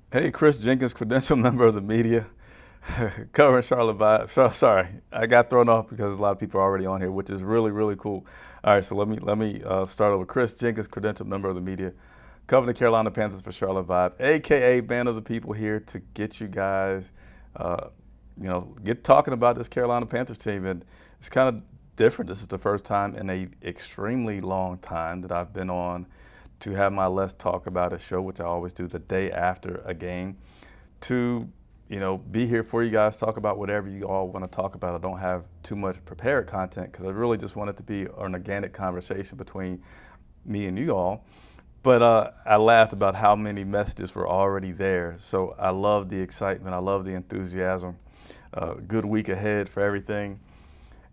Hey, Chris Jenkins, credential member of the media, covering Charlotte Vibes. Sorry, I got thrown off because a lot of people are already on here, which is really, really cool. All right, so let me start over. Chris Jenkins, credential member of the media, covering the Carolina Panthers for Charlotte Vibe, aka Band of the People, here to get you guys, uh, get talking about this Carolina Panthers team, and it's kind of different. This is the first time in a extremely long time that I've been on to have my Let's Talk About It show, which I always do the day after a game, to be here for you guys, talk about whatever you all want to talk about. I don't have too much prepared content because I really just want it to be an organic conversation between me and you all. But I laughed about how many messages were already there. So I love the excitement. I love the enthusiasm. Good week ahead for everything.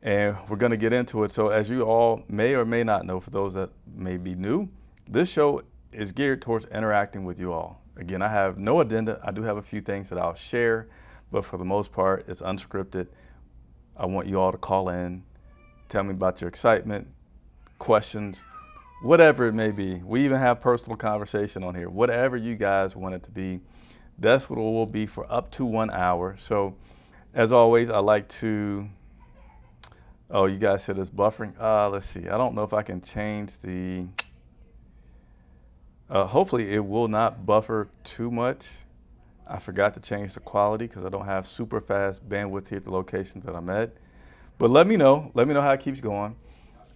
And we're going to get into it. So, as you all may or may not know, for those that may be new, this show is geared towards interacting with you all. Again, I have no agenda. I do have a few things that I'll share, but for the most part, it's unscripted. I want you all to call in, tell me about your excitement, questions, whatever it may be. We even have personal conversation on here. Whatever you guys want it to be, that's what it will be for up to 1 hour. So, as always, I like to. Oh, you guys said it's buffering. Let's see. I don't know if I can change the. Hopefully, it will not buffer too much. I forgot to change the quality because I don't have super fast bandwidth here at the location that I'm at. But let me know. Let me know how it keeps going.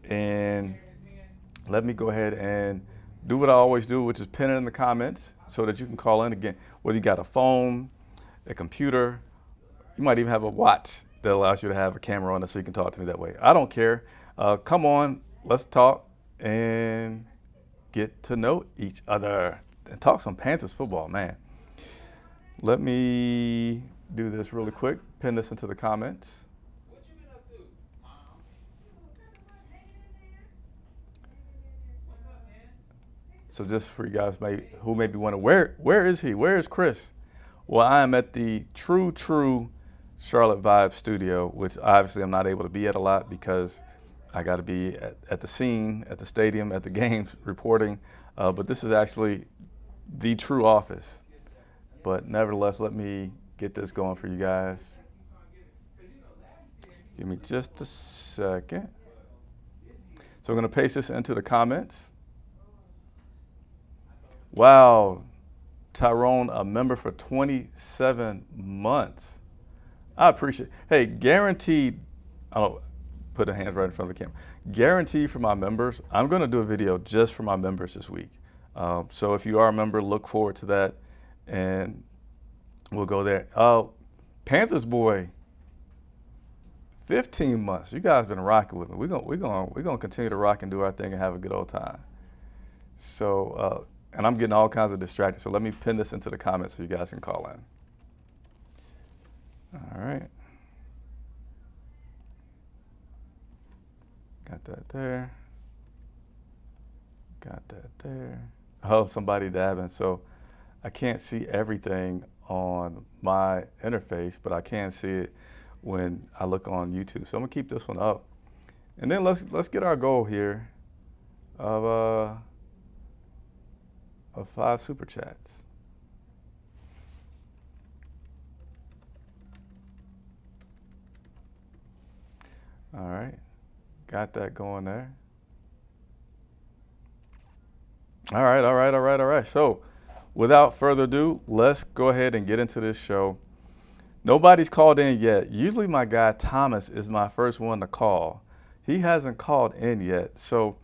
And let me go ahead and do what I always do, which is pin it in the comments so that you can call in again. Whether you got a phone, a computer, you might even have a watch that allows you to have a camera on it so you can talk to me that way. I don't care. Come on, let's talk and get to know each other and talk some Panthers football, man. Let me do this really quick. Pin this into the comments. So just for you guys who maybe wonder, where is he? Where is Chris? Well, I am at the true Charlotte Vibe studio, which obviously I'm not able to be at a lot because I got to be at the scene, at the stadium, at the games reporting. But this is actually the true office. But nevertheless, let me get this going for you guys. Give me just a second. So I'm going to paste this into the comments. Wow, Tyrone, a member for 27 months. I appreciate it. Hey, guaranteed, I'll put a hand right in front of the camera. Guaranteed for my members, I'm going to do a video just for my members this week. So if you are a member, look forward to that, and we'll go there. Panthers boy, 15 months. You guys been rocking with me. We're gonna continue to rock and do our thing and have a good old time. So, and I'm getting all kinds of distracted. So let me pin this into the comments so you guys can call in. All right. Got that there. Got that there. Oh, somebody dabbing. So I can't see everything on my interface, but I can see it when I look on YouTube. So I'm gonna keep this one up. And then let's get our goal here of 5 super chats. All right, got that going there. All right. So, without further ado, let's go ahead and get into this show. Nobody's called in yet. Usually my guy Thomas is my first one to call. He hasn't called in yet. So,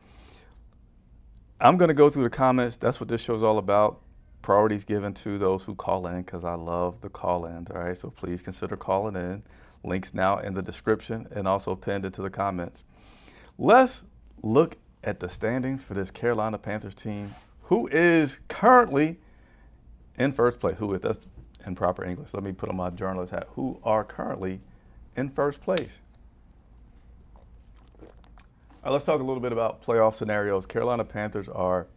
I'm going to go through the comments. That's what this show's all about. Priorities given to those who call in because I love the call-ins. All right, so please consider calling in. Links now in the description and also pinned into the comments. Let's look at the standings for this Carolina Panthers team, who is currently in first place. Who is, that's in proper English. Let me put on my journalist hat. Who are currently in first place. All right, let's talk a little bit about playoff scenarios. Carolina Panthers are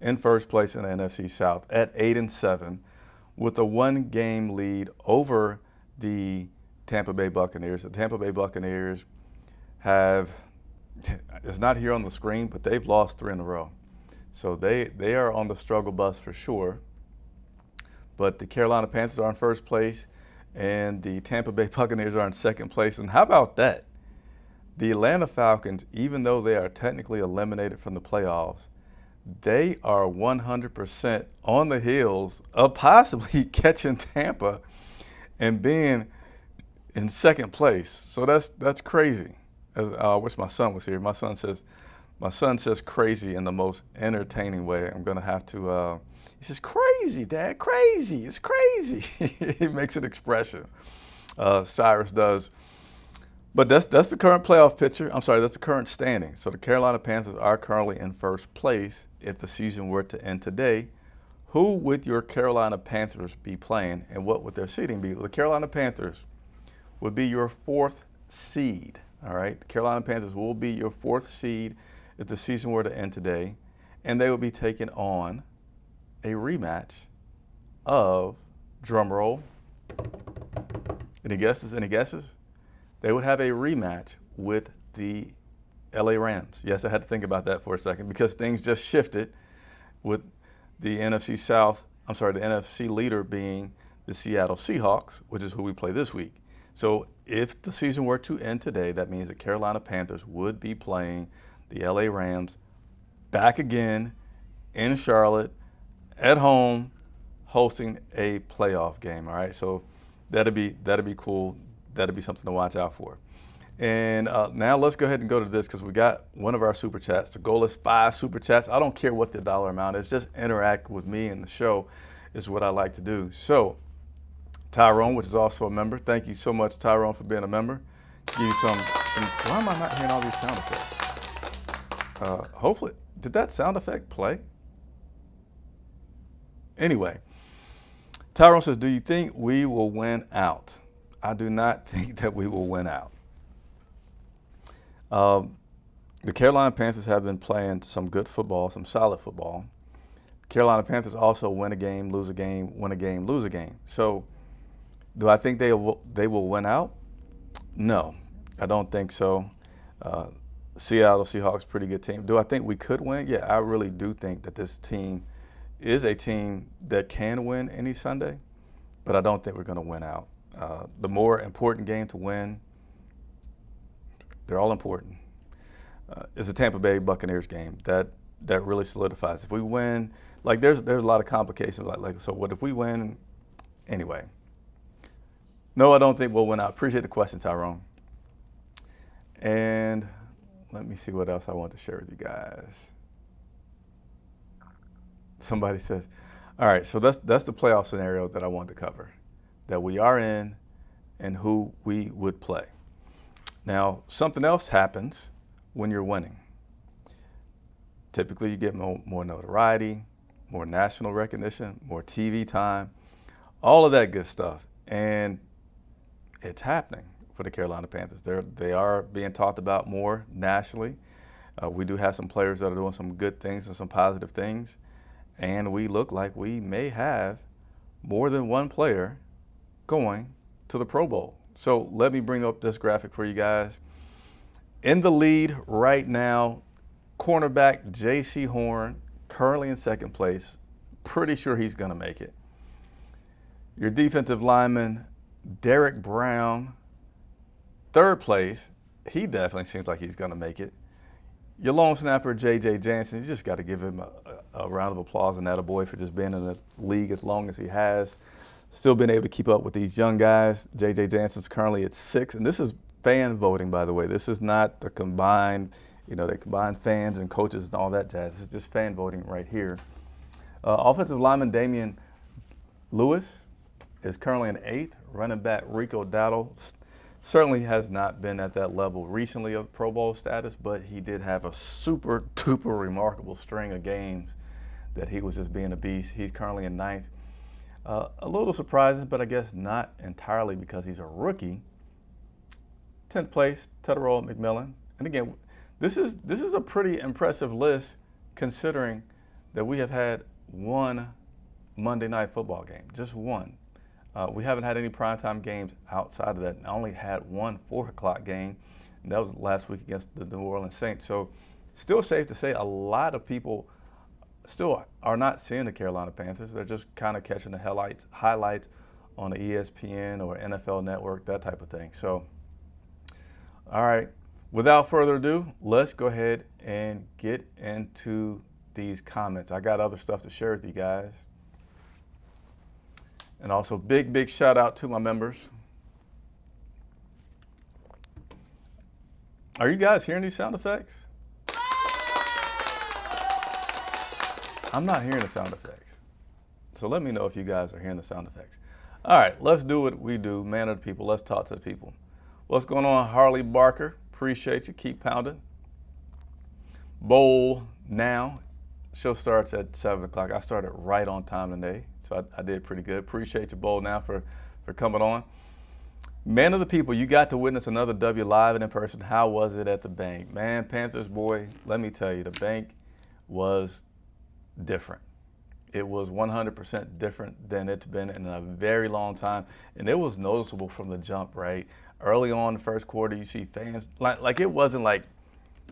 in first place in the NFC South at 8-7 with a 1-game lead over the Tampa Bay Buccaneers. The Tampa Bay Buccaneers have, it's not here on the screen, but they've lost 3 in a row. So they are on the struggle bus for sure. but the Carolina Panthers are in first place, and the Tampa Bay Buccaneers are in second place. And how about that? The Atlanta Falcons, even though they are technically eliminated from the playoffs, they are 100% on the heels of possibly catching Tampa and being in second place. So that's crazy. I wish my son was here. My son says crazy in the most entertaining way. I'm gonna have to. He says crazy, Dad, crazy. It's crazy. He makes an expression. Cyrus does. But that's the current playoff picture. I'm sorry, that's the current standing. So the Carolina Panthers are currently in first place. If the season were to end today, who would your Carolina Panthers be playing, and what would their seeding be? The Carolina Panthers would be your fourth seed. All right, the Carolina Panthers will be your fourth seed if the season were to end today, and they will be taking on a rematch of, drum roll, any guesses? Any guesses? They would have a rematch with the LA Rams. Yes, I had to think about that for a second because things just shifted with the NFC South, the NFC leader being the Seattle Seahawks, which is who we play this week. So if the season were to end today, that means the Carolina Panthers would be playing the LA Rams back again in Charlotte, at home, hosting a playoff game. All right, so that'd be cool. That'd be something to watch out for. And now let's go ahead and go to this because we got one of our super chats. The goal is 5 super chats. I don't care what the dollar amount is. Just interact with me and the show is what I like to do. So Tyrone, which is also a member. Thank you so much, Tyrone, for being a member. Give you some why am I not hearing all these sound effects? Hopefully, did that sound effect play? Anyway, Tyrone says, do you think we will win out? I do not think that we will win out. The Carolina Panthers have been playing some good football, some solid football. Carolina Panthers also win a game, lose a game, win a game, lose a game. So do I think they will win out? No, I don't think so. Seattle Seahawks, pretty good team. Do I think we could win? Yeah, I really do think that this team is a team that can win any Sunday, but I don't think we're going to win out. The more important game to win, they're all important, is the Tampa Bay Buccaneers game. That really solidifies. If we win, like there's a lot of complications. Like so, what if we win? Anyway, no, I don't think we'll win out. Appreciate the question, Tyrone. And let me see what else I want to share with you guys. Somebody says, all right, so that's the playoff scenario that I wanted to cover, that we are in and who we would play. Now, something else happens when you're winning. Typically, you get more notoriety, more national recognition, more TV time, all of that good stuff. And it's happening for the Carolina Panthers. They are being talked about more nationally. We do have some players that are doing some good things and some positive things. And we look like we may have more than one player going to the Pro Bowl. So let me bring up this graphic for you guys. In the lead right now, cornerback J.C. Horn, currently in second place. Pretty sure he's going to make it. Your defensive lineman, Derek Brown, third place. He definitely seems like he's going to make it. Your long snapper, J.J. Jansen, you just got to give him a round of applause and attaboy for just being in the league as long as he has. Still been able to keep up with these young guys. J.J. Jansen's currently at 6, and this is fan voting, by the way. This is not the combined, they combine fans and coaches and all that jazz. It's just fan voting right here. Offensive lineman Damian Lewis is currently in 8th. Running back Rico Dowdle certainly has not been at that level recently of Pro Bowl status, but he did have a super duper remarkable string of games that he was just being a beast. He's currently in 9th. A little surprising, but I guess not entirely because he's a rookie. 10th place, Tedderall McMillan. And again, this is a pretty impressive list considering that we have had one Monday night football game, just one. We haven't had any primetime games outside of that. I only had one 4 o'clock game, and that was last week against the New Orleans Saints. So still safe to say a lot of people still are not seeing the Carolina Panthers. They're just kind of catching the highlights on the ESPN or NFL Network, that type of thing. So, all right, without further ado, let's go ahead and get into these comments. I got other stuff to share with you guys. And also, big shout out to my members. Are you guys hearing these sound effects? I'm not hearing the sound effects. So let me know if you guys are hearing the sound effects. All right, let's do what we do. Man of the people, let's talk to the people. What's going on, Harley Barker? Appreciate you. Keep pounding. Bowl now. Show starts at 7 o'clock. I started right on time today, so I did pretty good. Appreciate you, Bowl now, for coming on. Man of the people, you got to witness another W live and in person. How was it at the bank? Man, Panthers boy, let me tell you, the bank was different. It was 100% different than it's been in a very long time. And it was noticeable from the jump, right? Early on in the first quarter, you see fans, like it wasn't like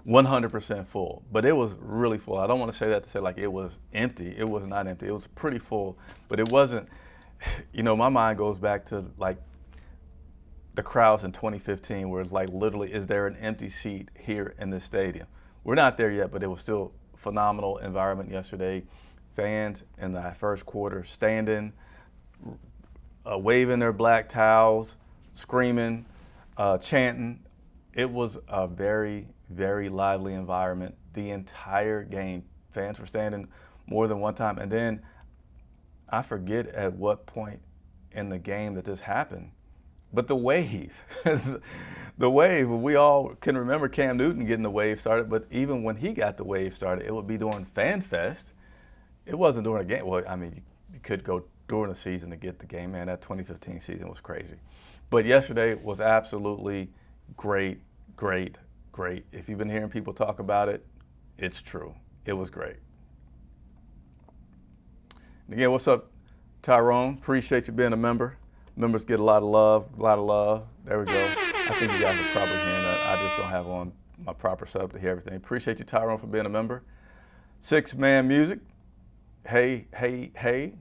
100% full, but it was really full. I don't want to say that to say like it was empty. It was not empty. It was pretty full, but it wasn't, my mind goes back to like the crowds in 2015 where it's like literally, is there an empty seat here in this stadium? We're not there yet, but it was still phenomenal environment yesterday. Fans in that first quarter standing, waving their black towels, screaming, chanting. It was a very, very lively environment the entire game. Fans were standing more than one time. And then I forget at what point in the game that this happened, but the wave, the wave, we all can remember Cam Newton getting the wave started, but even when he got the wave started, it would be during Fan Fest. It wasn't during a game. Well, I mean, you could go during the season to get the game, man. That 2015 season was crazy. But yesterday was absolutely great. If you've been hearing people talk about it, it's true. It was great. And again, what's up, Tyrone? Appreciate you being a member. Members get a lot of love. There we go. I think you guys are probably hearing that. I just don't have on my proper setup to hear everything. Appreciate you, Tyrone, for being a member. 6-Man Music. Hey.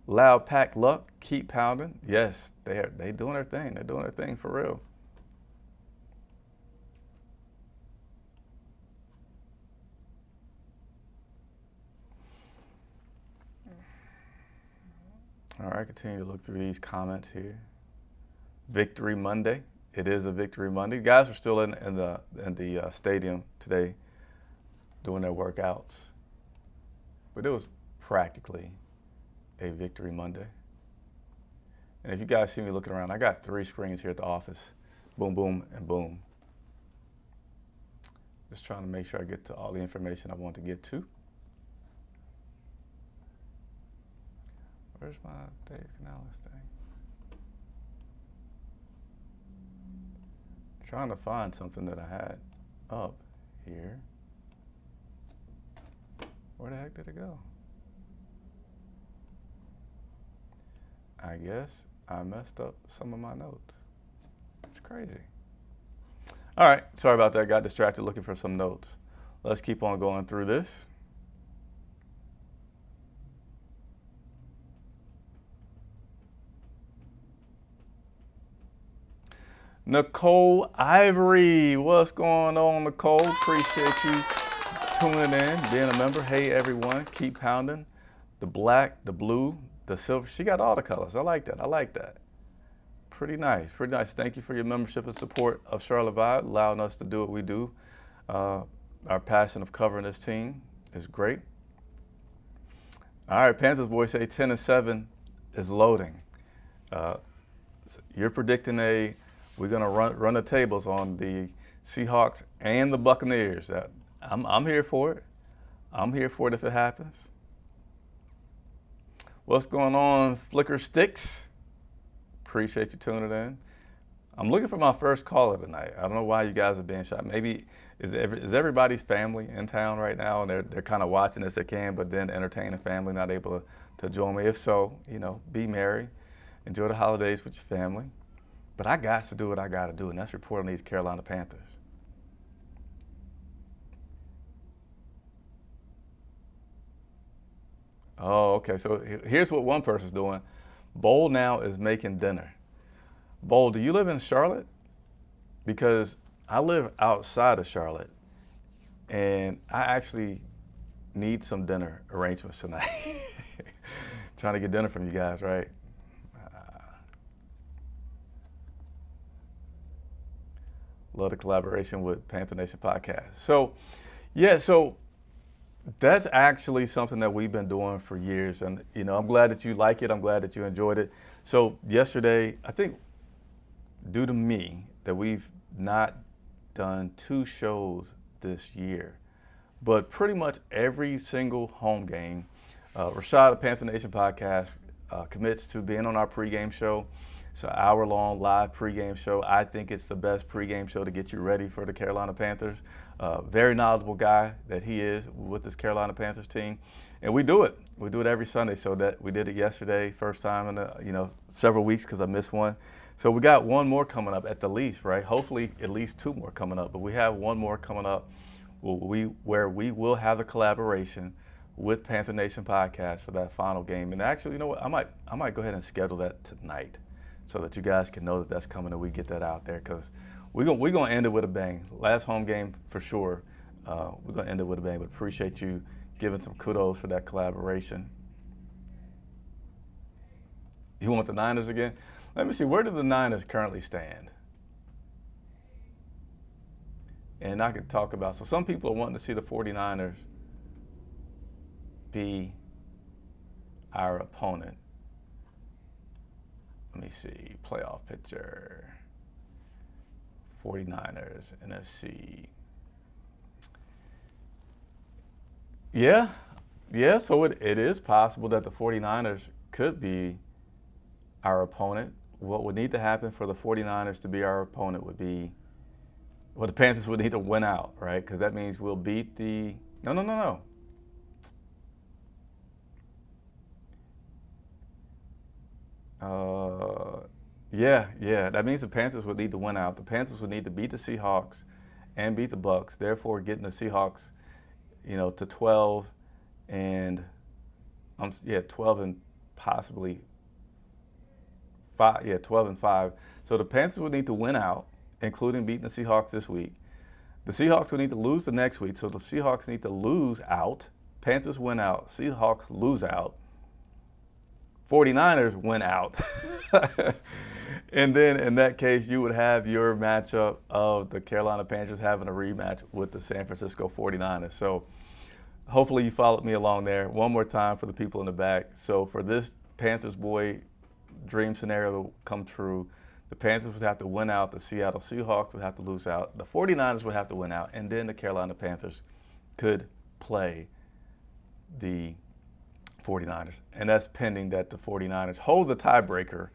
Loud Pack Luck. Keep pounding. Yes, they doing their thing. They're doing their thing for real. All right, continue to look through these comments here. Victory Monday. It is a Victory Monday. Guys are still in the stadium today doing their workouts, but it was practically a Victory Monday. And if you guys see me looking around, I got 3 screens here at the office. Boom, boom, and boom. Just trying to make sure I get to all the information I want to get to. Where's my Dave Canales thing? Trying to find something that I had up here. Where the heck did it go? I guess I messed up some of my notes. It's crazy. All right, sorry about that. Got distracted looking for some notes. Let's keep on going through this. Nicole Ivory, what's going on, Nicole? Appreciate you tuning in, being a member. Hey, everyone, keep pounding. The black, the blue, the silver. She got all the colors. I like that. Pretty nice. Thank you for your membership and support of Charlotte Vibe, allowing us to do what we do. Our passion of covering this team is great. All right, Panthers boys say 10-7 is loading. You're predicting we're going to run the tables on the Seahawks and the Buccaneers. I'm here for it. I'm here for it if it happens. What's going on, Flicker Sticks? Appreciate you tuning in. I'm looking for my first caller tonight. I don't know why you guys are being shy. Maybe is everybody's family in town right now and they're kind of watching as they can, but then entertaining family, not able to join me. If so, be merry. Enjoy the holidays with your family. But I got to do what I got to do, and that's report on these Carolina Panthers. Oh, okay. So here's what one person's doing. Bowl now is making dinner. Bowl, do you live in Charlotte? Because I live outside of Charlotte, and I actually need some dinner arrangements tonight. Trying to get dinner from you guys, right? Love the collaboration with Panther Nation Podcast. So, yeah, so that's actually something that we've been doing for years, and I'm glad that you like it. I'm glad that you enjoyed it. So yesterday, I think due to me that we've not done 2 shows this year, but pretty much every single home game, Rashad of Panther Nation Podcast commits to being on our pregame show. It's an hour-long live pregame show. I think it's the best pregame show to get you ready for the Carolina Panthers. Very knowledgeable guy that he is with this Carolina Panthers team, and we do it. We do it every Sunday. So that we did it yesterday, first time in several weeks because I missed one. So we got one more coming up at the least, right? Hopefully at least 2 more coming up, but we have one more coming up where we will have a collaboration with Panther Nation Podcast for that final game. And actually, you know what? I might go ahead and schedule that tonight, so that you guys can know that that's coming and we get that out there, because we're gonna end it with a bang. Last home game for sure. We're gonna end it with a bang. But appreciate you giving some kudos for that collaboration. You want the Niners again? Let me see. Where do the Niners currently stand? And I could talk about. So some people are wanting to see the 49ers be our opponent. Let me see, playoff picture, 49ers, NFC. Yeah, so it is possible that the 49ers could be our opponent. What would need to happen for the 49ers to be our opponent would be, well, the Panthers would need to win out, right? Because that means we'll beat the, no. Yeah. That means the Panthers would need to win out. The Panthers would need to beat the Seahawks and beat the Bucks, therefore getting the Seahawks, to 12 and 12 and possibly 5. Yeah, 12 and 5. So the Panthers would need to win out, including beating the Seahawks this week. The Seahawks would need to lose the next week, so the Seahawks need to lose out. Panthers win out. Seahawks lose out. 49ers win out. And then in that case, you would have your matchup of the Carolina Panthers having a rematch with the San Francisco 49ers. So hopefully you followed me along there. One more time for the people in the back. So for this Panthers boy dream scenario to come true, the Panthers would have to win out. The Seattle Seahawks would have to lose out. The 49ers would have to win out. And then the Carolina Panthers could play the 49ers. And that's pending that the 49ers hold the tiebreaker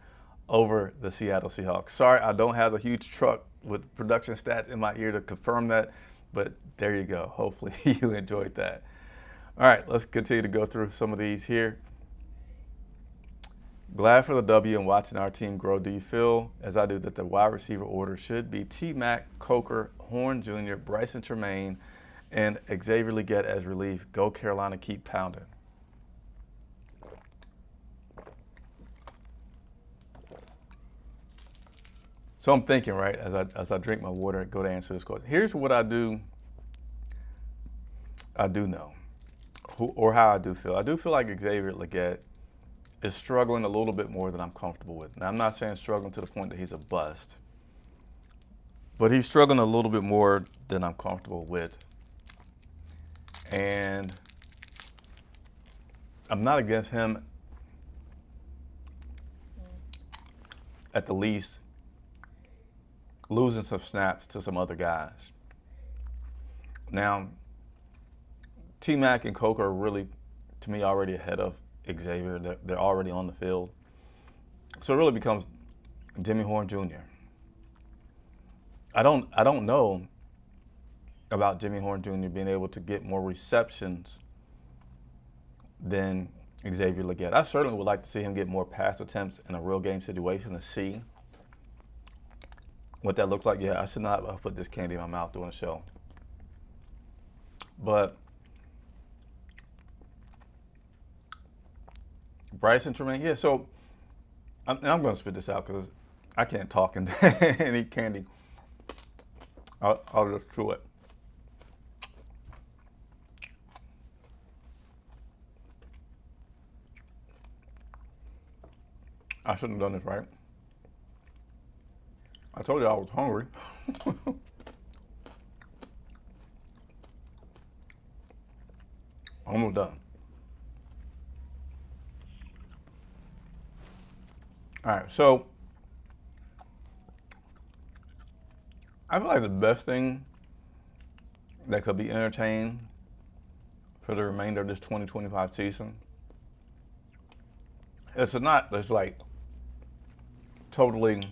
over the Seattle Seahawks. Sorry, I don't have a huge truck with production stats in my ear to confirm that, but there you go. Hopefully you enjoyed that. All right, let's continue to go through some of these here. Glad for the W and watching our team grow. Do you feel, as I do, that the wide receiver order should be T-Mac, Coker, Horn Jr., Bryson Tremaine, and Xavier Legette as relief? Go Carolina, keep pounding. So I'm thinking, right, as I drink my water, go to answer this question. Here's what I do know, or how I do feel. I do feel like Xavier Legette is struggling a little bit more than I'm comfortable with. Now, I'm not saying struggling to the point that he's a bust, but he's struggling a little bit more than I'm comfortable with. And I'm not against him at the least losing some snaps to some other guys. Now, T-Mac and Coker are really, to me, already ahead of Xavier. They're already on the field. So it really becomes Jimmy Horn Jr. I don't know about Jimmy Horn Jr. being able to get more receptions than Xavier Legette. I certainly would like to see him get more pass attempts in a real game situation to see what that looks like. Yeah, I should not have put this candy in my mouth during the show. But Bryson Tremaine, yeah. So I'm going to spit this out because I can't talk and, and eat candy. I'll just chew it. I shouldn't have done this, right? I told you I was hungry. Almost done. All right, so I feel like the best thing that could be entertained for the remainder of this 2025 season is to not just like totally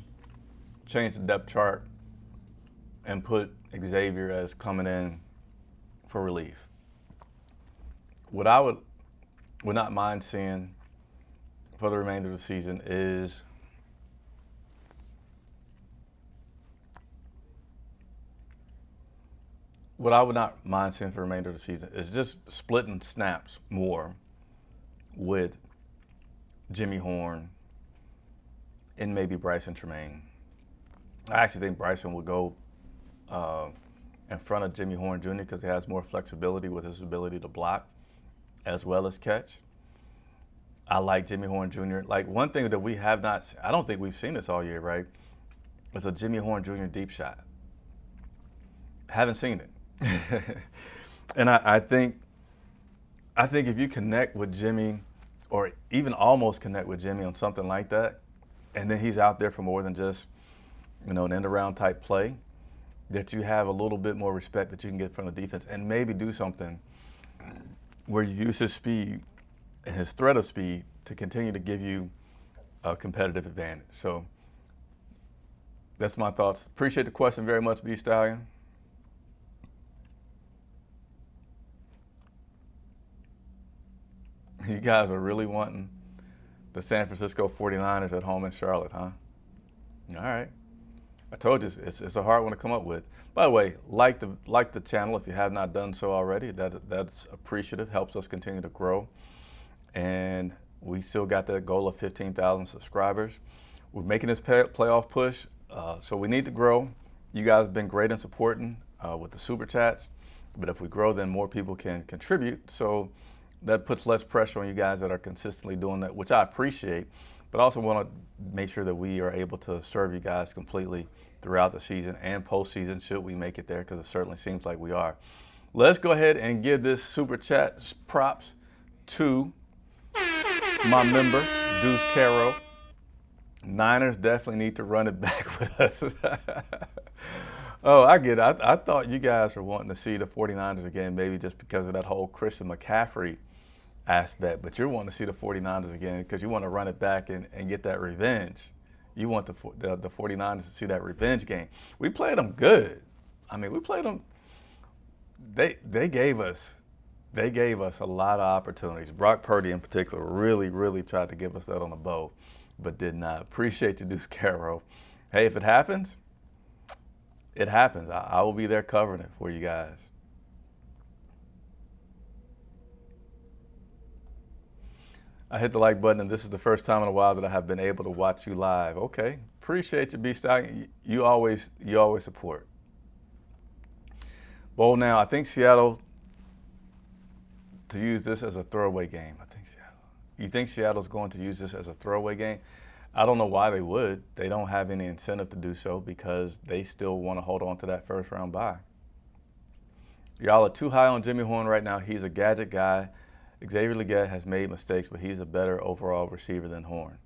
change the depth chart and put Xavier as coming in for relief. What I would not mind seeing for the remainder of the season is what I would not mind seeing for the remainder of the season is just splitting snaps more with Jimmy Horn and maybe Bryson Tremaine. I actually think Bryson would go in front of Jimmy Horn Jr. because he has more flexibility with his ability to block as well as catch. I like Jimmy Horn Jr. Like one thing that we have not, I don't think we've seen this all year, right? It's a Jimmy Horn Jr. deep shot. Haven't seen it. And I think if you connect with Jimmy or even almost connect with Jimmy on something like that, and then he's out there for more than just, an end around type play, that you have a little bit more respect that you can get from the defense and maybe do something where you use his speed and his threat of speed to continue to give you a competitive advantage. So that's my thoughts. Appreciate the question very much, B Stallion. You guys are really wanting the San Francisco 49ers at home in Charlotte, huh? All right. I told you it's a hard one to come up with. By the way, like the channel if you have not done so already. That's appreciative, helps us continue to grow. And we still got that goal of 15,000 subscribers. We're making this playoff push, so we need to grow. You guys have been great in supporting with the super chats, but if we grow, then more people can contribute. So that puts less pressure on you guys that are consistently doing that, which I appreciate, but also want to make sure that we are able to serve you guys completely throughout the season and postseason, should we make it there, because it certainly seems like we are. Let's go ahead and give this super chat props to my member, Deuce Caro. Niners definitely need to run it back with us. Oh, I get it. I thought you guys were wanting to see the 49ers again, maybe just because of that whole Christian McCaffrey aspect. But you're wanting to see the 49ers again because you want to run it back and get that revenge. You want the 49ers to see that revenge game. We played them good. I mean, we played them. They gave us a lot of opportunities. Brock Purdy in particular really tried to give us that on the bow, but did not. Appreciate you, Deuce Caro. Hey, if it happens, it happens. I will be there covering it for you guys. I hit the like button, and this is the first time in a while that I have been able to watch you live. Okay, appreciate you, B Stallion. You always support. Well, now I think Seattle to use this as a throwaway game. I think Seattle. You think Seattle's going to use this as a throwaway game? I don't know why they would. They don't have any incentive to do so because they still want to hold on to that first round bye. Y'all are too high on Jimmy Horn right now. He's a gadget guy. Xavier Legette has made mistakes, but he's a better overall receiver than Horn.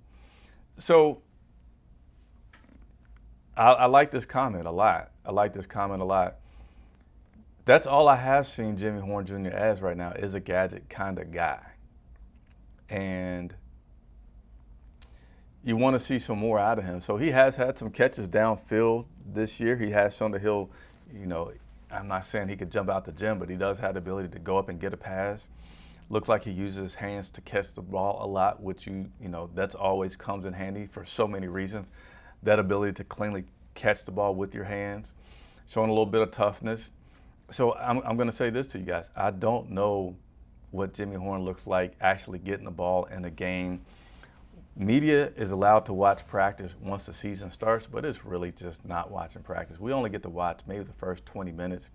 So I like this comment a lot. That's all I have seen Jimmy Horn Jr. as right now, is a gadget kind of guy. And you want to see some more out of him. So he has had some catches downfield this year. He has shown that he'll, I'm not saying he could jump out the gym, but he does have the ability to go up and get a pass. Looks like he uses his hands to catch the ball a lot, which that's always comes in handy for so many reasons. That ability to cleanly catch the ball with your hands, showing a little bit of toughness. So I'm going to say this to you guys. I don't know what Jimmy Horn looks like actually getting the ball in the game. Media is allowed to watch practice once the season starts, but it's really just not watching practice. We only get to watch maybe the first 20 minutes.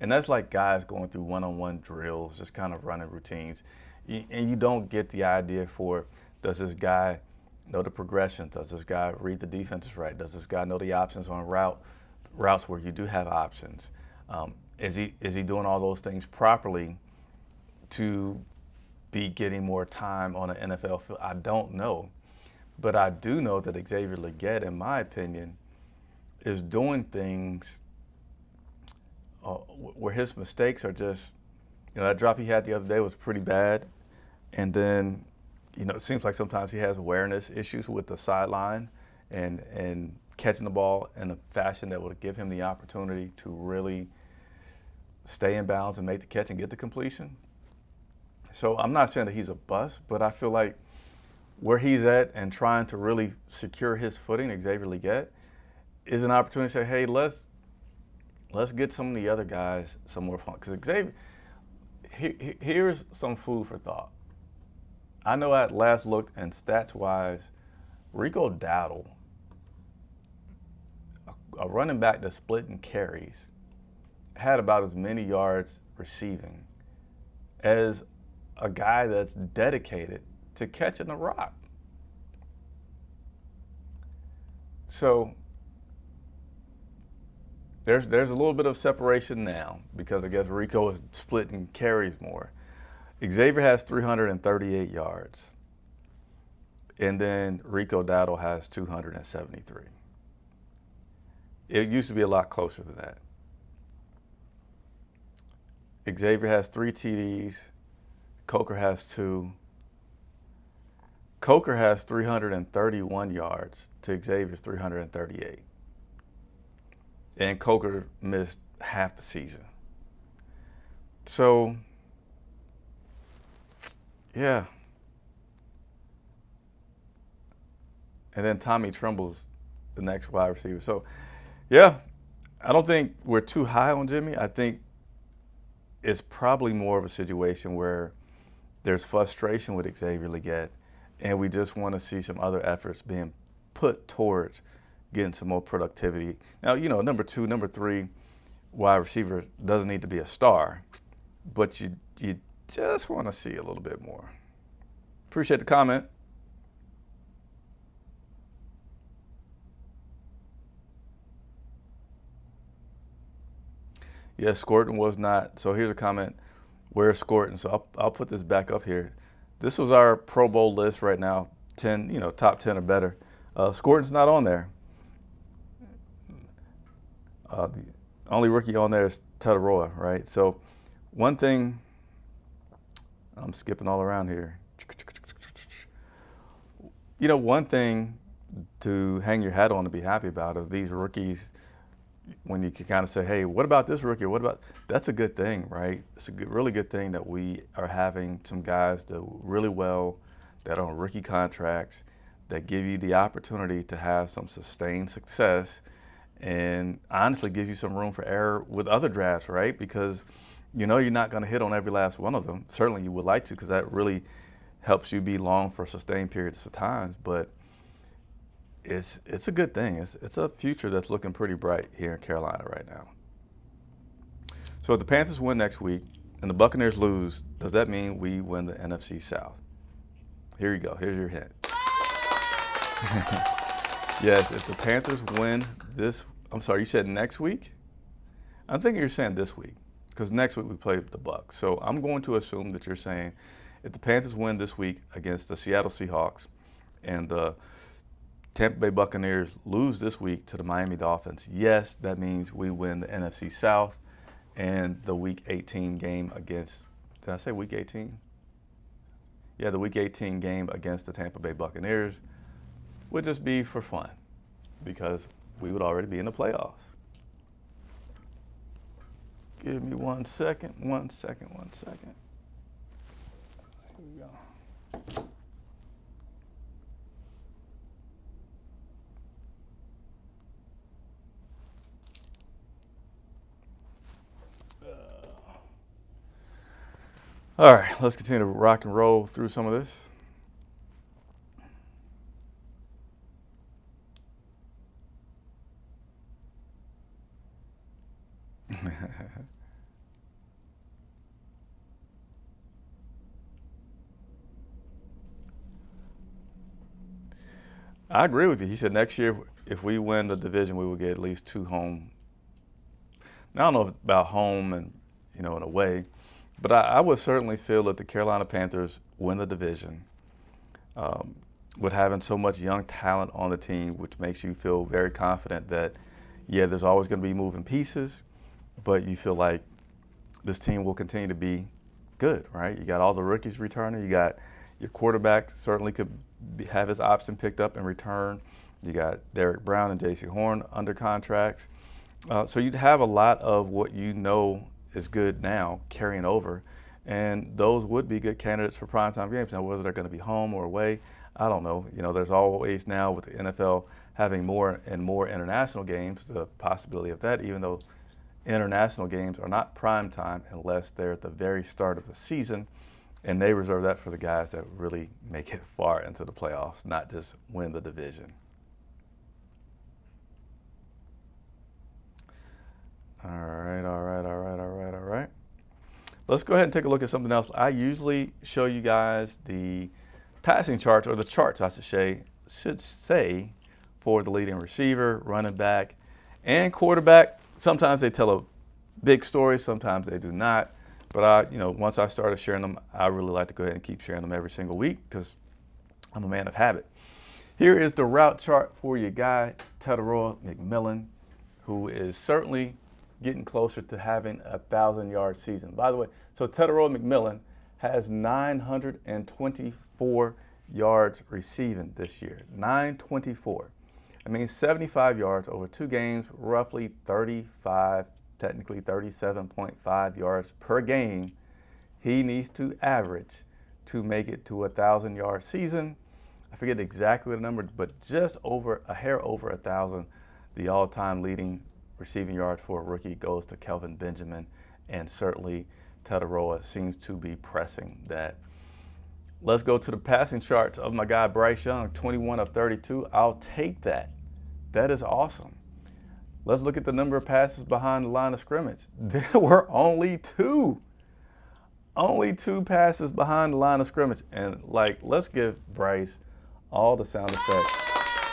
And that's like guys going through one-on-one drills, just kind of running routines. And you don't get the idea for, does this guy know the progression? Does this guy read the defenses right? Does this guy know the options on routes where you do have options? Is he doing all those things properly to be getting more time on an NFL field? I don't know. But I do know that Xavier Legette, in my opinion, is doing things where his mistakes are just, that drop he had the other day was pretty bad. And then, it seems like sometimes he has awareness issues with the sideline and catching the ball in a fashion that would give him the opportunity to really stay in bounds and make the catch and get the completion. So I'm not saying that he's a bust, but I feel like where he's at and trying to really secure his footing, Xavier Legette, is an opportunity to say, hey, let's get some of the other guys some more fun. Because Xavier, here's some food for thought. I know at last look and stats-wise, Rico Dowdle, a running back that's splitting carries, had about as many yards receiving as a guy that's dedicated to catching the rock. So there's a little bit of separation now because I guess Rico is splitting carries more. Xavier has 338 yards, and then Rico Dowdle has 273. It used to be a lot closer than that. Xavier has 3 TDs. Coker has 2. Coker has 331 yards to Xavier's 338. And Coker missed half the season. So, yeah. And then Tommy Tremble's the next wide receiver. So, yeah, I don't think we're too high on Jimmy. I think it's probably more of a situation where there's frustration with Xavier Legette, and we just want to see some other efforts being put towards getting some more productivity. Now, number 2, number 3 wide receiver doesn't need to be a star, but you just want to see a little bit more. Appreciate the comment. Yes, Scorton was not. So here's a comment. Where's Scorton? So I'll put this back up here. This was our Pro Bowl list right now. 10, top 10 or better. Scorton's not on there. The only rookie on there is Tataroa, right? So one thing, I'm skipping all around here. One thing to hang your hat on to be happy about is these rookies, when you can kind of say, hey, what about this rookie? That's a good thing, right? It's a really good thing that we are having some guys do really well that are on rookie contracts that give you the opportunity to have some sustained success and honestly gives you some room for error with other drafts, right? Because you're not going to hit on every last one of them. Certainly you would like to, because that really helps you be long for sustained periods of time. But it's a good thing. It's a future that's looking pretty bright here in Carolina right now. So if the Panthers win next week and the Buccaneers lose, does that mean we win the NFC South? Here you go. Here's your hint. Yes, if the Panthers win I'm sorry, you said next week? I'm thinking you're saying this week, because next week we play the Bucs. So I'm going to assume that you're saying if the Panthers win this week against the Seattle Seahawks and the Tampa Bay Buccaneers lose this week to the Miami Dolphins, yes, that means we win the NFC South and the Week 18 game against, did I say Week 18? Yeah, the Week 18 game against the Tampa Bay Buccaneers would just be for fun because we would already be in the playoffs. Give me 1 second, 1 second, 1 second. Here we go. All right, let's continue to rock and roll through some of this. I agree with you. He said next year, if we win the division, we will get at least 2 home. Now, I don't know about home and, in a way, but I would certainly feel that the Carolina Panthers win the division with having so much young talent on the team, which makes you feel very confident that, yeah, there's always going to be moving pieces, but you feel like this team will continue to be good, right? You got all the rookies returning. You got your quarterback certainly could have his option picked up in return. You got Derek Brown and J.C. Horn under contracts. So you'd have a lot of what is good now carrying over, and those would be good candidates for primetime games. Now, whether they're going to be home or away, I don't know. There's always now with the NFL having more and more international games, the possibility of that, even though international games are not prime time unless they're at the very start of the season, and they reserve that for the guys that really make it far into the playoffs, not just win the division. All right. Let's go ahead and take a look at something else. I usually show you guys the passing charts, or the charts, I should say, for the leading receiver, running back, and quarterback. Sometimes they tell a big story, sometimes they do not. But once I started sharing them, I really like to go ahead and keep sharing them every single week because I'm a man of habit. Here is the route chart for your guy, Tetairoa McMillan, who is certainly getting closer to having a 1,000-yard season. By the way, so Tetairoa McMillan has 924 yards receiving this year. 924. I mean, 75 yards over 2 games, roughly 35, technically 37.5 yards per game. He needs to average to make it to a 1,000-yard season. I forget exactly the number, but just over a hair over 1,000. The all-time leading receiving yards for a rookie goes to Kelvin Benjamin, and certainly Tetairoa seems to be pressing that. Let's go to the passing charts of my guy Bryce Young, 21 of 32. I'll take that. That is awesome. Let's look at the number of passes behind the line of scrimmage. There were only 2. Only 2 passes behind the line of scrimmage. And, let's give Bryce all the sound effects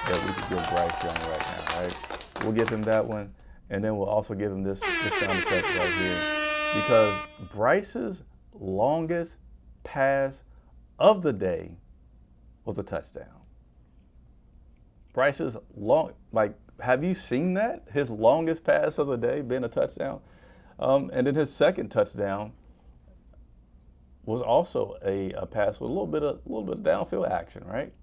that we could give Bryce Young right now, right? We'll give him that one, and then we'll also give him this sound effect right here. Because Bryce's longest pass of the day was a touchdown. Bryce's have you seen that? His longest pass of the day being a touchdown? And then his second touchdown was also a pass with a little bit of downfield action, right?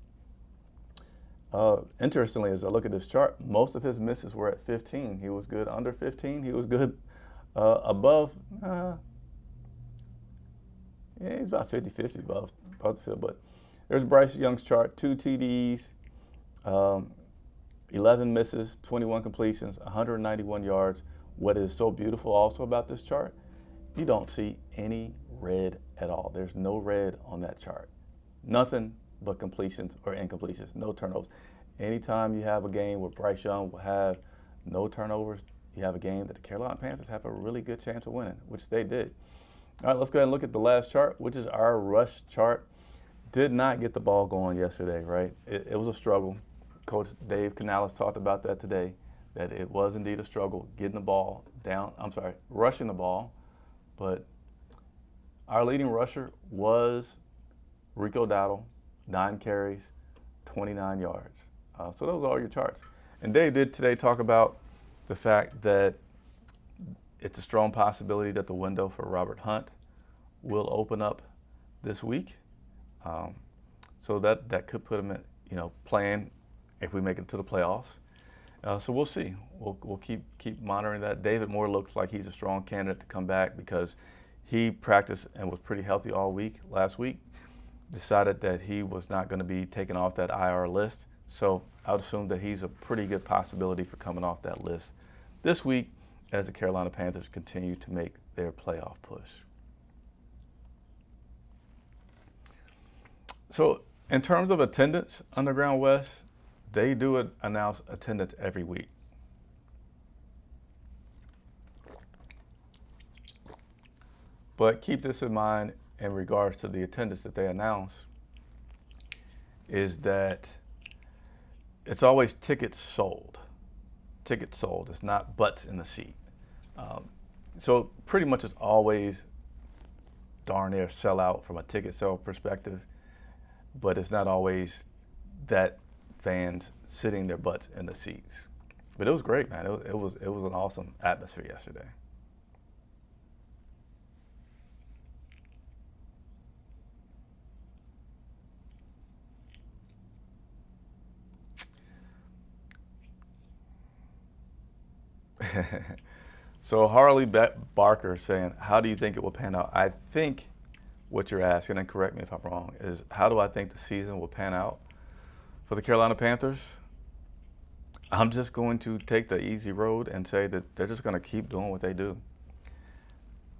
Interestingly, as I look at this chart, most of his misses were at 15. He was good under 15. He was good above. He's about 50-50 above the field. But there's Bryce Young's chart: 2 TDs, 11 misses, 21 completions, 191 yards. What is so beautiful also about this chart, you don't see any red at all. There's no red on that chart. Nothing but completions or incompletions, no turnovers. Anytime you have a game where Bryce Young will have no turnovers, you have a game that the Carolina Panthers have a really good chance of winning, which they did. All right, let's go ahead and look at the last chart, which is our rush chart. Did not get the ball going yesterday, right? It was a struggle. Coach Dave Canales talked about that today, that it was indeed a struggle getting the ball down, rushing the ball. But our leading rusher was Rico Dowdle, 9 carries, 29 yards. So those are all your charts. And Dave did today talk about the fact that it's a strong possibility that the window for Robert Hunt will open up this week. So that could put him at, playing if we make it to the playoffs. So we'll see. We'll keep monitoring that. David Moore looks like he's a strong candidate to come back because he practiced and was pretty healthy all week last week. Decided that he was not going to be taken off that IR list. So I would assume that he's a pretty good possibility for coming off that list this week as the Carolina Panthers continue to make their playoff push. So in terms of attendance, Underground West, they do announce attendance every week. But keep this in mind in regards to the attendance that they announce, is that it's always tickets sold. Tickets sold. It's not butts in the seat. So pretty much it's always darn near sellout from a ticket sale perspective, but it's not always that fans sitting their butts in the seats. But it was great, man. It was an awesome atmosphere yesterday. So Harley Barker saying, how do you think it will pan out? I think what you're asking, and correct me if I'm wrong, is how do I think the season will pan out for the Carolina Panthers? I'm just going to take the easy road and say that they're just going to keep doing what they do.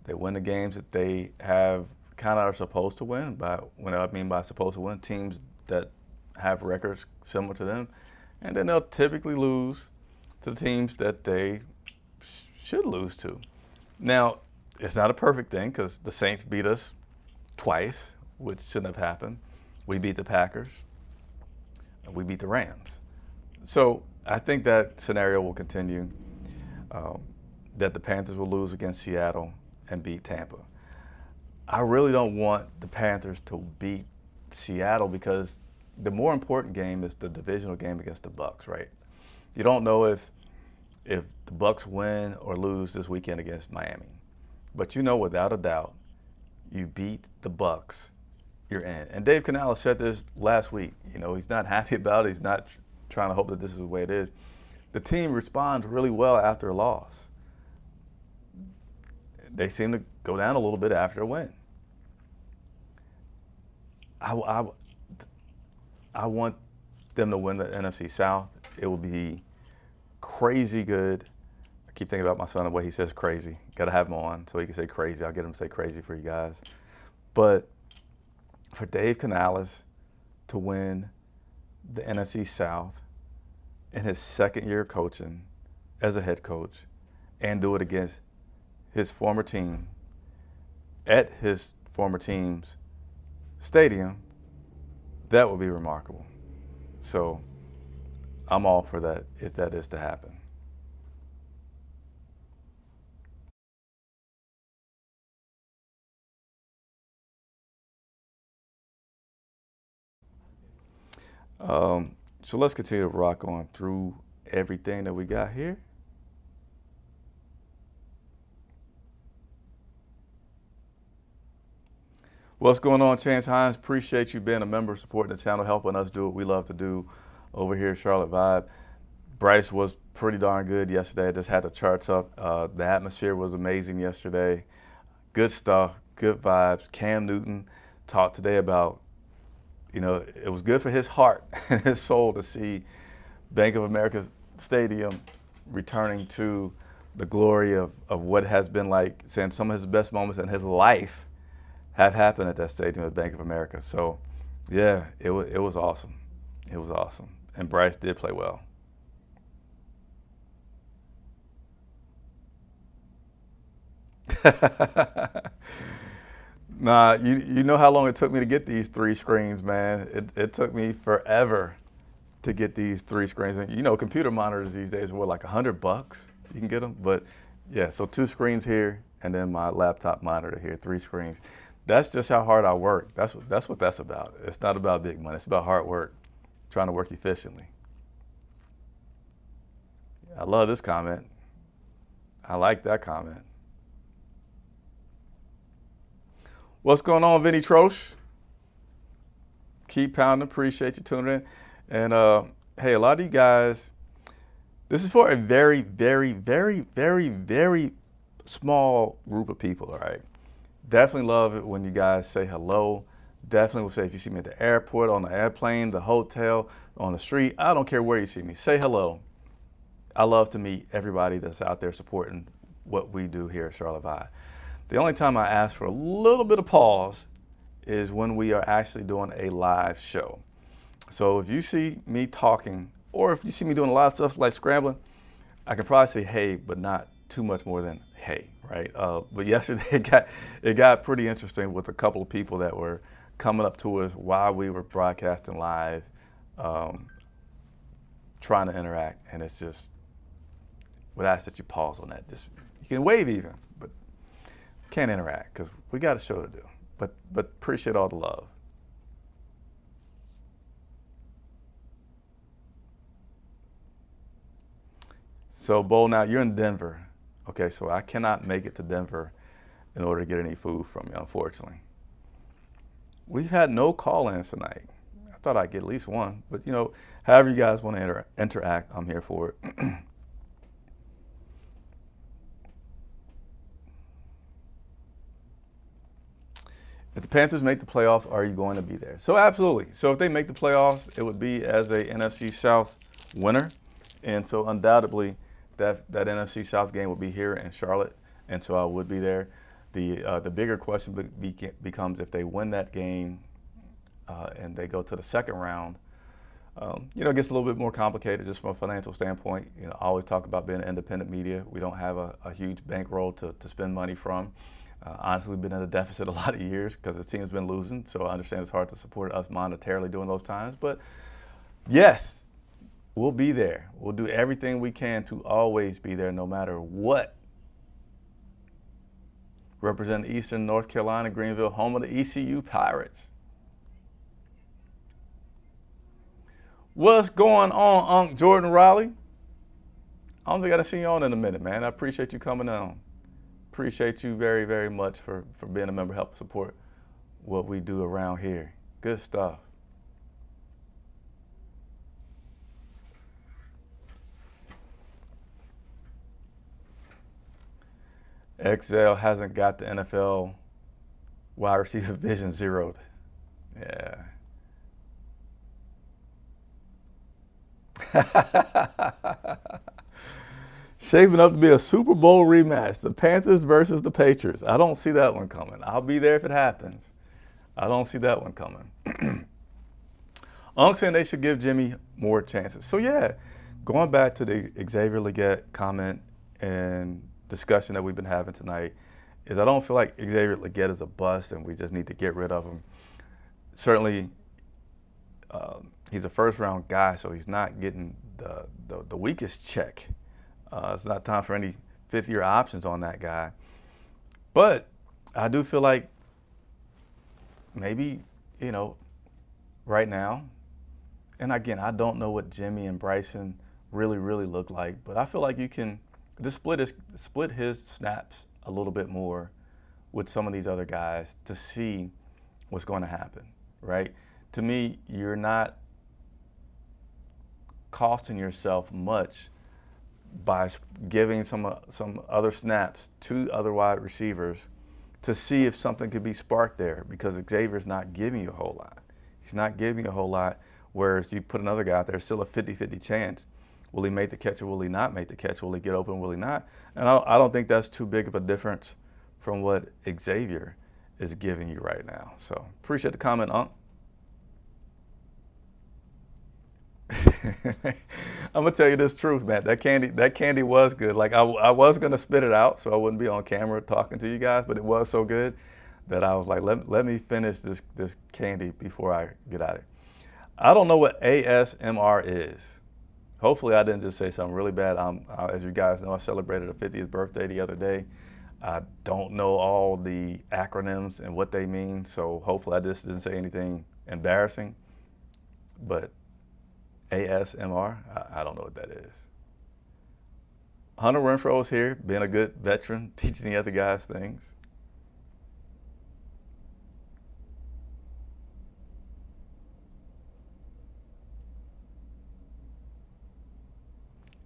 They win the games that they have kind of are supposed to win. What I mean by supposed to win, teams that have records similar to them. And then they'll typically lose to the teams that they should lose to. Now, it's not a perfect thing because the Saints beat us twice, which shouldn't have happened. We beat the Packers, and we beat the Rams. So I think that scenario will continue, that the Panthers will lose against Seattle and beat Tampa. I really don't want the Panthers to beat Seattle because the more important game is the divisional game against the Bucs, right? You don't know if the Bucs win or lose this weekend against Miami. But you know without a doubt, you beat the Bucs, you're in. And Dave Canales said this last week. You know, he's not happy about it. He's not trying to hope that this is the way it is. The team responds really well after a loss. They seem to go down a little bit after a win. I want them to win the NFC South. It will be crazy good. I keep thinking about my son, the way he says crazy. Got to have him on so he can say crazy. I'll get him to say crazy for you guys. But for Dave Canales to win the NFC South in his second year coaching as a head coach and do it against his former team at his former team's stadium, that would be remarkable. So I'm all for that if that is to happen. So let's continue to rock on through everything that we got here. What's going on, Chance Hines? Appreciate you being a member, supporting the channel, helping us do what we love to do over here at Charlotte Vibe. Bryce was pretty darn good yesterday. I just had the charts up. The atmosphere was amazing yesterday. Good stuff, good vibes. Cam Newton talked today about, you know, it was good for his heart and his soul to see Bank of America Stadium returning to the glory of what has been like, saying some of his best moments in his life have happened at that stadium at Bank of America. So, yeah, it was awesome. It was awesome. And Bryce did play well. Nah, you know how long it took me to get these 3 screens, man. It took me forever to get these 3 screens. And you know, computer monitors these days were like $100. You can get them, but yeah. So 2 screens here, and then my laptop monitor here, 3 screens. That's just how hard I work. That's what that's about. It's not about big money. It's about hard work, trying to work efficiently. I love this comment. I like that comment. What's going on, Vinny Troche? Keep pounding. Appreciate you tuning in. And hey, a lot of you guys, this is for a very, very, very, very, very small group of people, all right? Definitely love it when you guys say hello. Definitely will say if you see me at the airport, on the airplane, the hotel, on the street, I don't care where you see me, say hello. I love to meet everybody that's out there supporting what we do here at Charlotte Vibe. The only time I ask for a little bit of pause is when we are actually doing a live show. So if you see me talking, or if you see me doing a lot of stuff like scrambling, I can probably say hey, but not too much more than hey, right? But yesterday it got pretty interesting with a couple of people that were coming up to us while we were broadcasting live, trying to interact, and it's just, would ask that you pause on that. Just, you can wave even, but can't interact because we got a show to do. But appreciate all the love. So, Bo, now you're in Denver. Okay, so I cannot make it to Denver in order to get any food from you, unfortunately. We've had no call-ins tonight. I thought I'd get at least one, but you know, however you guys want to interact, I'm here for it. If the Panthers make the playoffs, are you going to be there? So absolutely. So if they make the playoffs, it would be as a NFC South winner, and so undoubtedly that NFC South game will be here in Charlotte, and so I would be there. The bigger question becomes if they win that game and they go to the second round. You know, it gets a little bit more complicated just from a financial standpoint. You know, I always talk about being independent media. We don't have a huge bankroll to spend money from. Honestly, we've been in a deficit a lot of years because the team's been losing, so I understand it's hard to support us monetarily during those times. But yes, we'll be there. We'll do everything we can to always be there no matter what. Represent Eastern North Carolina, Greenville, home of the ECU Pirates. What's going on, Unc Jordan Riley? I don't think I've seen you on in a minute, man. I appreciate you coming on. Appreciate you very, very much for being a member, help support what we do around here. Good stuff. XL hasn't got the NFL wide receiver vision zeroed. Yeah. Shaping up to be a Super Bowl rematch, the Panthers versus the Patriots. I don't see that one coming. I'll be there if it happens. I don't see that one coming. Unc saying they should give Jimmy more chances. So yeah, going back to the Xavier Legette comment and discussion that we've been having tonight, is I don't feel like Xavier Legette is a bust and we just need to get rid of him. Certainly, he's a first-round guy, so he's not getting the weakest check. It's not time for any fifth-year options on that guy. But I do feel like maybe, you know, right now, and again, I don't know what Jimmy and Bryson really look like, but I feel like you can just split his snaps a little bit more with some of these other guys to see what's going to happen, right? To me, you're not costing yourself much by giving some other snaps to other wide receivers to see if something could be sparked there, because Xavier's not giving you a whole lot. He's not giving you a whole lot, whereas you put another guy out there, still a 50-50 chance. Will he make the catch or will he not make the catch? Will he get open, will he not? And I don't think that's too big of a difference from what Xavier is giving you right now. So appreciate the comment, Unc. I'm gonna tell you this truth, man. That candy was good. Like I was gonna spit it out so I wouldn't be on camera talking to you guys, but it was so good that I was like, let me finish this candy before I get out of it. I don't know what ASMR is. Hopefully I didn't just say something really bad. As you guys know, I celebrated a 50th birthday the other day. I don't know all the acronyms and what they mean, so hopefully I just didn't say anything embarrassing. But ASMR, I don't know what that is. Hunter Renfrow is here, being a good veteran, teaching the other guys things.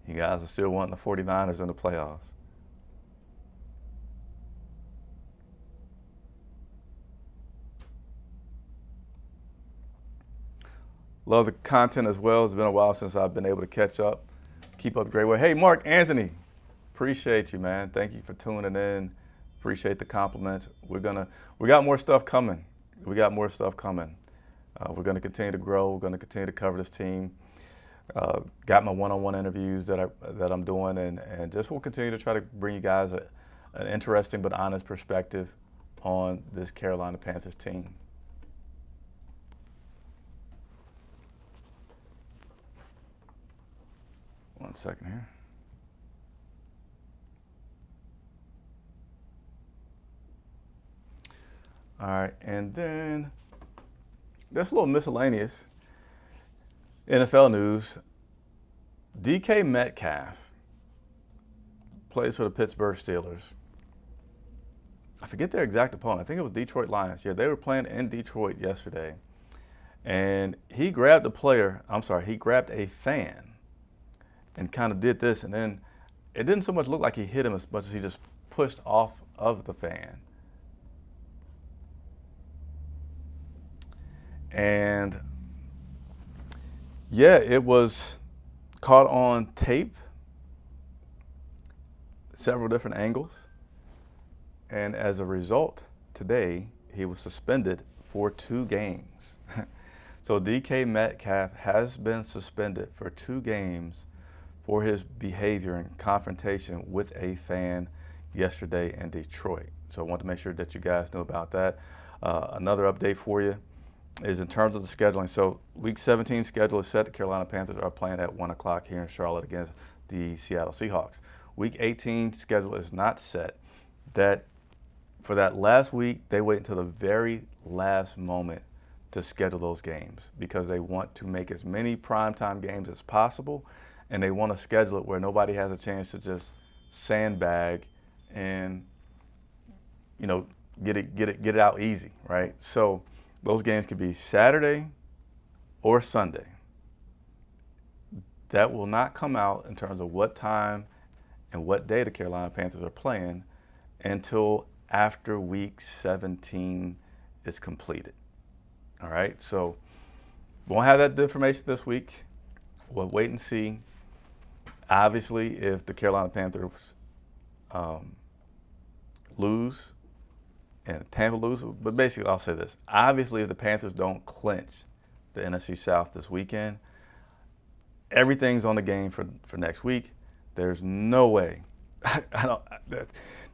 You guys are still wanting the 49ers in the playoffs. Love the content as well. It's been a while since I've been able to catch up. Keep up the great work. Hey, Mark Anthony, appreciate you, man. Thank you for tuning in. Appreciate the compliments. We got more stuff coming. we got more stuff coming. We're going to continue to grow. We're going to continue to cover this team. Got my one-on-one interviews that I'm doing, and just will continue to try to bring you guys an interesting but honest perspective on this Carolina Panthers team. One second here. All right, and then just a little miscellaneous NFL news. DK Metcalf plays for the Pittsburgh Steelers. I forget their exact opponent. I think it was Detroit Lions. Yeah, they were playing in Detroit yesterday. And he grabbed he grabbed a fan and kind of did this, and then it didn't so much look like he hit him as much as he just pushed off of the fan. And yeah, it was caught on tape, several different angles. And as a result, today, he was suspended for 2 games. So DK Metcalf has been suspended for 2 games for his behavior and confrontation with a fan yesterday in Detroit. So I want to make sure that you guys know about that. Another update for you is in terms of the scheduling. So Week 17 schedule is set. The Carolina Panthers are playing at 1 o'clock here in Charlotte against the Seattle Seahawks. Week 18 schedule is not set. For that last week, they wait until the very last moment to schedule those games because they want to make as many primetime games as possible, and they want to schedule it where nobody has a chance to just sandbag and get it out easy, right? So those games could be Saturday or Sunday. That will not come out in terms of what time and what day the Carolina Panthers are playing until after Week 17 is completed. All right, so we won't have that information this week. We'll wait and see. Obviously, if the Carolina Panthers lose and Tampa lose, but basically I'll say this. Obviously, if the Panthers don't clinch the NFC South this weekend, everything's on the game for next week. There's no way.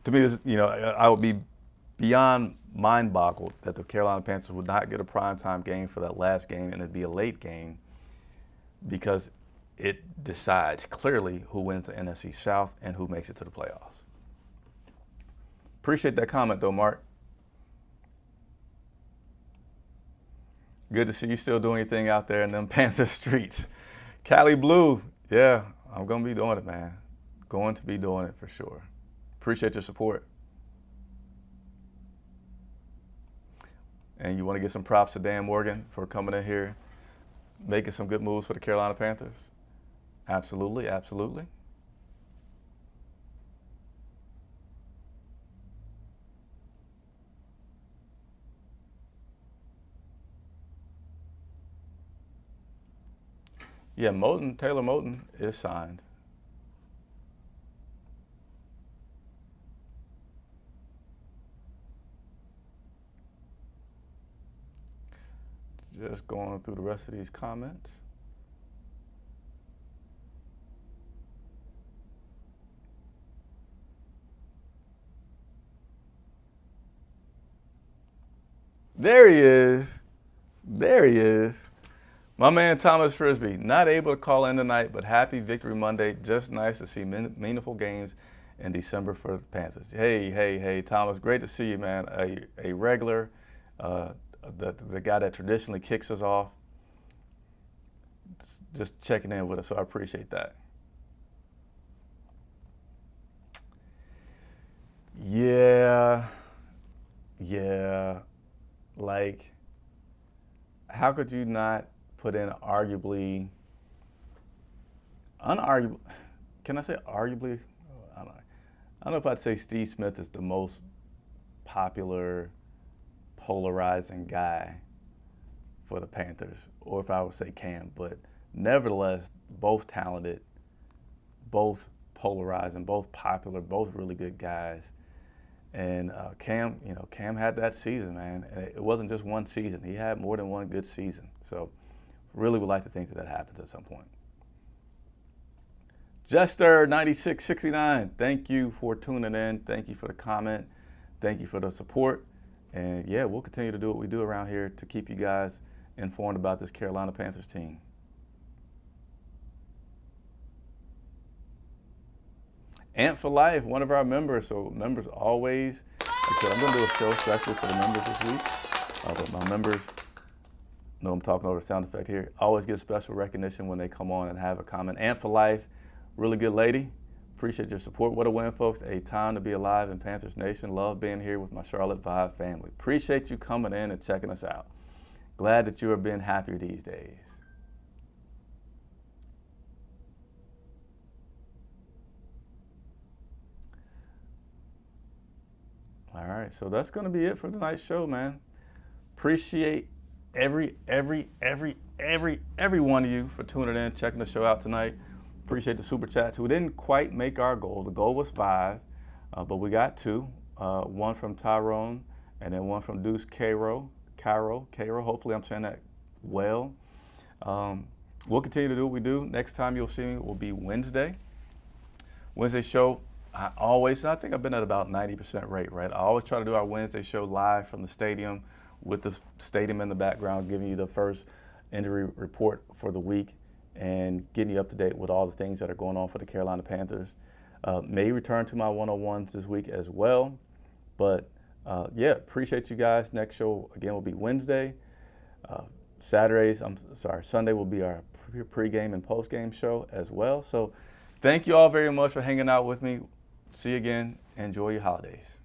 To me, I would be beyond mind-boggled that the Carolina Panthers would not get a primetime game for that last game, and it'd be a late game because it decides clearly who wins the NFC South and who makes it to the playoffs. Appreciate that comment, though, Mark. Good to see you still doing your thing out there in them Panther streets. Cali Blue, yeah, I'm going to be doing it, man. Going to be doing it for sure. Appreciate your support. And you want to give some props to Dan Morgan for coming in here, making some good moves for the Carolina Panthers? Absolutely, absolutely. Yeah, Taylor Moton is signed. Just going through the rest of these comments. There he is. There he is. My man Thomas Frisbee, not able to call in tonight, but happy Victory Monday. Just nice to see meaningful games in December for the Panthers. Hey, Thomas, great to see you, man. A regular, the guy that traditionally kicks us off, just checking in with us, so I appreciate that. Yeah, like, how could you not put in unarguably, can I say arguably? I don't know if I'd say Steve Smith is the most popular, polarizing guy for the Panthers, or if I would say Cam, but nevertheless, both talented, both polarizing, both popular, both really good guys. And Cam had that season, man. And it wasn't just one season. He had more than one good season. So really would like to think that happens at some point. Jester9669, thank you for tuning in. Thank you for the comment. Thank you for the support. And yeah, we'll continue to do what we do around here to keep you guys informed about this Carolina Panthers team. Ant for Life, one of our members. So members always, like I said, I'm going to do a show special for the members this week. But my members know I'm talking over the sound effect here. Always get special recognition when they come on and have a comment. Ant for Life, really good lady. Appreciate your support. What a win, folks. A time to be alive in Panthers Nation. Love being here with my Charlotte Vibe family. Appreciate you coming in and checking us out. Glad that you are being happier these days. All right, so that's going to be it for tonight's show, man. Appreciate every one of you for tuning in, checking the show out tonight. Appreciate the super chats. We didn't quite make our goal. The goal was 5, but we got 2. One from Tyrone, and then one from Deuce Cairo. Hopefully I'm saying that well. We'll continue to do what we do. Next time you'll see me will be Wednesday. Wednesday show. I think I've been at about 90% rate, right? I always try to do our Wednesday show live from the stadium with the stadium in the background, giving you the first injury report for the week and getting you up to date with all the things that are going on for the Carolina Panthers. May return to my 101s this week as well. But yeah, appreciate you guys. Next show, again, will be Wednesday. Sunday will be our pregame and postgame show as well. So thank you all very much for hanging out with me. See you again. Enjoy your holidays.